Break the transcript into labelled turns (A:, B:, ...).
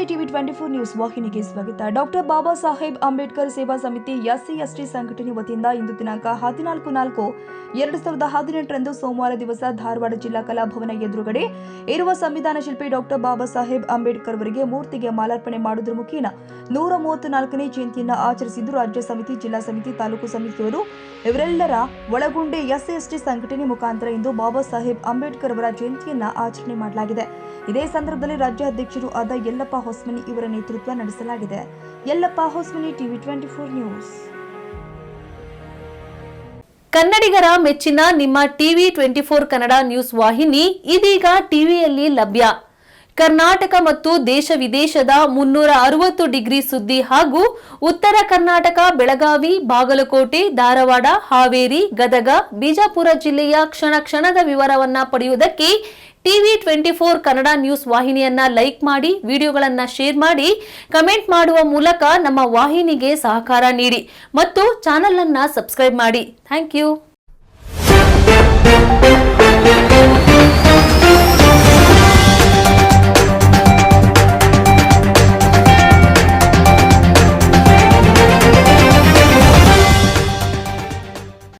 A: TV 24 news ವಾಹಿನಿಗೆ ಸ್ವಾಗತ. Doctor Baba Saheb Ambedkar ಸೇವಾ ಸಮಿತಿ SC/ST ಸಂಘಟನೆ ವತಿಯಿಂದ ಇಂದು ದಿನಾಂಕ 14/4/2018 ಸೋಮವಾರ ದಿವಸ ಧಾರವಾಡ ಜಿಲ್ಲಾ ಕಲಾಭವನ ಎದುರುಗಡೆ ಇರುವ ಸಂವಿಧಾನ ಶಿಲ್ಪಿ ಡಾಕ್ಟರ್ ಬಾಬಾ ಸಾಹೇಬ್ ಅಂಬೇಡ್ಕರ್ ಅವರಿಗೆ ಮೂರ್ತಿಗೆ ಮಾಲಾರ್ಪಣೆ ಮಾಡುವುದರ ಮುಖೇನ 134ನೇ ಜಯಂತಿಯನ್ನು ಆಚರಿಸಿದ್ದು, ರಾಜ್ಯ ಸಮಿತಿ, ಜಿಲ್ಲಾ ಸಮಿತಿ, ತಾಲೂಕು ಸಮಿತಿಯವರು ಇವರೆಲ್ಲರ ಒಳಗೊಂಡೆ SC/ST ಸಂಘಟನೆ ಮುಖಾಂತರ ಇಂದು ಬಾಬಾ ಸಾಹೇಬ್ ಅಂಬೇಡ್ಕರ್ ಅವರ ಜಯಂತಿಯನ್ನು ಆಚರಣೆ ಮಾಡಲಾಗಿದೆ. ಇದೇ ಸಂದರ್ಭದಲ್ಲಿ ರಾಜ್ಯ ಅಧ್ಯಕ್ಷರು ಆದ ಯಲ್ಲಪ್ಪ ಹೊಸ್ಮನಿ ಇವರ ನೇತೃತ್ವ ನಡೆಸಲಾಗಿದೆ. Yallappa Hosmani, TV 24 news.
B: ಕನ್ನಡಿಗರ ಮೆಚ್ಚಿನ ನಿಮ್ಮ ಟಿವಿ 24 ಕನ್ನಡ ನ್ಯೂಸ್ ವಾಹಿನಿ ಇದೀಗ ಟಿವಿಯಲ್ಲಿ ಲಭ್ಯ. ಕರ್ನಾಟಕ ಮತ್ತು ದೇಶ ವಿದೇಶದ 360 ಡಿಗ್ರಿ ಸುದ್ದಿ ಹಾಗೂ ಉತ್ತರ ಕರ್ನಾಟಕ, ಬೆಳಗಾವಿ, ಬಾಗಲಕೋಟೆ, ಧಾರವಾಡ, ಹಾವೇರಿ, ಗದಗ, ಬಿಜಾಪುರ ಜಿಲ್ಲೆಯ ಕ್ಷಣ ಕ್ಷಣದ ವಿವರವನ್ನ ಪಡೆಯುವುದಕ್ಕೆ ಟಿವಿ 24 ಕನ್ನಡ ನ್ಯೂಸ್ ವಾಹಿನಿಯನ್ನ ಲೈಕ್ ಮಾಡಿ, ವಿಡಿಯೋಗಳನ್ನ ಶೇರ್ ಮಾಡಿ, ಕಮೆಂಟ್ ಮಾಡುವ ಮೂಲಕ ನಮ್ಮ ವಾಹಿನಿಗೆ ಸಹಕಾರ ನೀಡಿ ಮತ್ತು ಚಾನೆಲ್ ಅನ್ನ ಸಬ್ಸ್ಕ್ರೈಬ್ ಮಾಡಿ. Thank you.